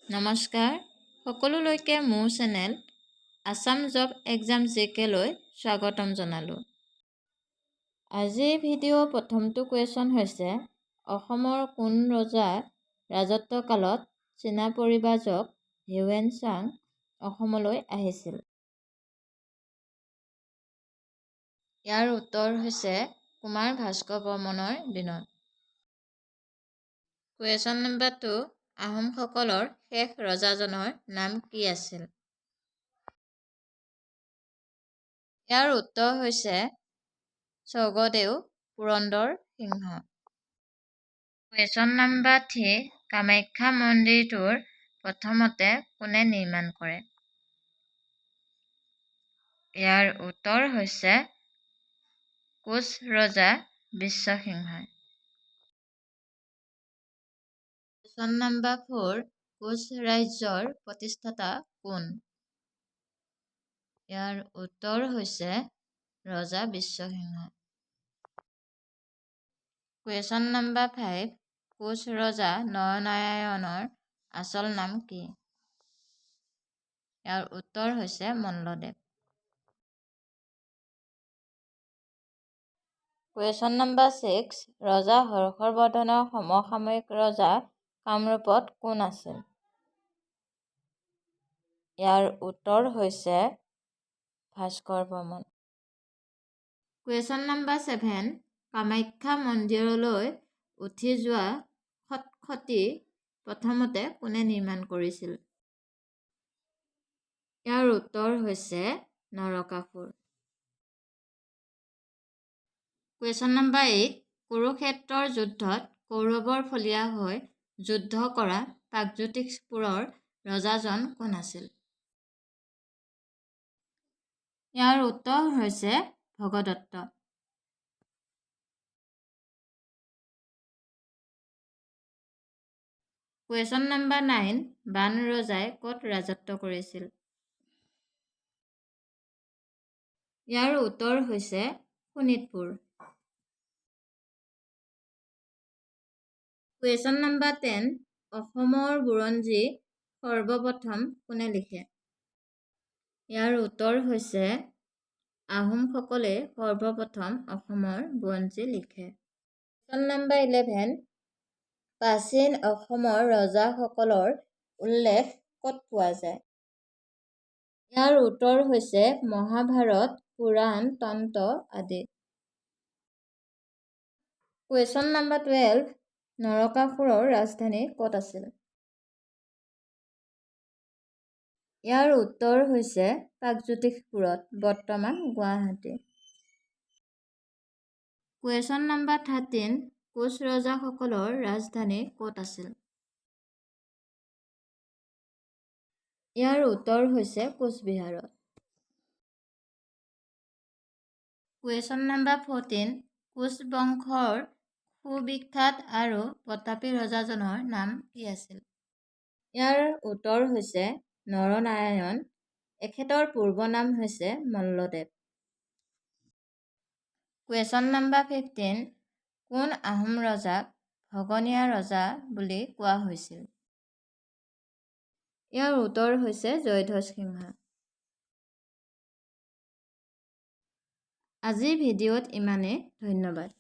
নমস্কাৰ সকলোলৈকে মোৰ চেনেল আসাম জব এক্সাম জিকেলৈ স্বাগতম জনালোঁ। আজিৰ ভিডিঅ' প্ৰথমটো কুৱেশ্যন হৈছে অসমৰ কোন ৰজাৰ ৰাজত্বকালত চীনা পৰিব্ৰাজক হিউৱেন চাং অসমলৈ আহিছিল? ইয়াৰ উত্তৰ হৈছে কুমাৰ ভাস্কৰ বৰ্মনৰ দিনত। কুৱেশ্যন নম্বৰ 2, আহোমসকলৰ শেষ ৰজাজনৰ নাম কি আছিল? ইয়াৰ উত্তৰ হৈছে স্বৰ্গদেউ পুৰন্দৰ সিংহ। কুৱেশ্যন নম্বৰ 3, কামাখ্যা মন্দিৰটোৰ প্ৰথমতে কোনে নিৰ্মাণ কৰে? ইয়াৰ উত্তৰ হৈছে কোচ ৰজা বিশ্বসিংহই। কুৱেশ্যন নম্বৰ 4, কোচ ৰাজ্যৰ প্ৰতিষ্ঠাতা কোন? ইয়াৰ উত্তৰ হৈছে ৰজা বিশ্বসিংহ। কুৱেশ্যন নম্বৰ 5, কোচ ৰজা নৰনাৰায়ণৰ আচল নাম কি? ইয়াৰ উত্তৰ হৈছে মল্লদেৱ। কুৱেশ্যন নম্বৰ 6, ৰজা হৰ্ষবৰ্ধনৰ সমসাময়িক ৰজা কামৰূপত কোন আছিল? ইয়াৰ উত্তৰ হৈছে ভাস্কৰ বৰ্মন। কুৱেশ্যন নম্বৰ 7, কামাখ্যা মন্দিৰলৈ উঠি যোৱা খটখটি প্ৰথমতে কোনে নিৰ্মাণ কৰিছিল? ইয়াৰ উত্তৰ হৈছে নৰকাসুৰ। কুৱেশ্যন নম্বৰ 8, কুৰুক্ষেত্ৰৰ যুদ্ধত কৌৰৱৰ ফলীয়া হৈ যুদ্ধ কৰা প্ৰাগজ্যোতিষপুৰৰ ৰজাজন কোন আছিল? ইয়াৰ উত্তৰ হৈছে ভগদত্ত। কুৱেশ্যন নম্বৰ 9, বান ৰজাই ক'ত ৰাজত্ব কৰিছিল? ইয়াৰ উত্তৰ হৈছে শোণিতপুৰ। কুৱেশ্যন নম্বৰ 10, অসমৰ বুৰঞ্জী সৰ্বপ্ৰথম কোনে লিখে? ইয়াৰ উত্তৰ হৈছে আহোমসকলে সৰ্বপ্ৰথম অসমৰ বুৰঞ্জী লিখে। কুৱেশ্যন নম্বৰ 11, প্ৰাচীন অসমৰ ৰজাসকলৰ উল্লেখ ক'ত পোৱা যায়? ইয়াৰ উত্তৰ হৈছে মহাভাৰত, পুৰাণ, তন্ত্ৰ আদিত। কুৱেশ্যন নম্বৰ 12, নৰকাসুৰৰ ৰাজধানী ক'ত আছিল? ইয়াৰ উত্তৰ হৈছে প্ৰাগজ্যোতিষপুৰত, বৰ্তমান গুৱাহাটী। কুৱেশ্যন নম্বৰ 13, কোচ ৰজাসকলৰ ৰাজধানী ক'ত আছিল? ইয়াৰ উত্তৰ হৈছে কোচবিহাৰত। কুৱেশ্যন নম্বৰ 14, কোচ বংশৰ সুবিখ্যাত আৰু প্ৰতাপী ৰজাজনৰ নাম কি আছিল? ইয়াৰ উত্তৰ হৈছে নৰনাৰায়ণ। এখেতৰ পূৰ্ব নাম হৈছে মল্লদেৱ। কুৱেশ্যন নম্বৰ 15, কোন আহোম ৰজাক ভগনীয়া ৰজা বুলি কোৱা হৈছিল? ইয়াৰ উত্তৰ হৈছে জয়ধ্বজ সিংহই। আজিৰ ভিডিঅ'ত ইমানেই। ধন্যবাদ।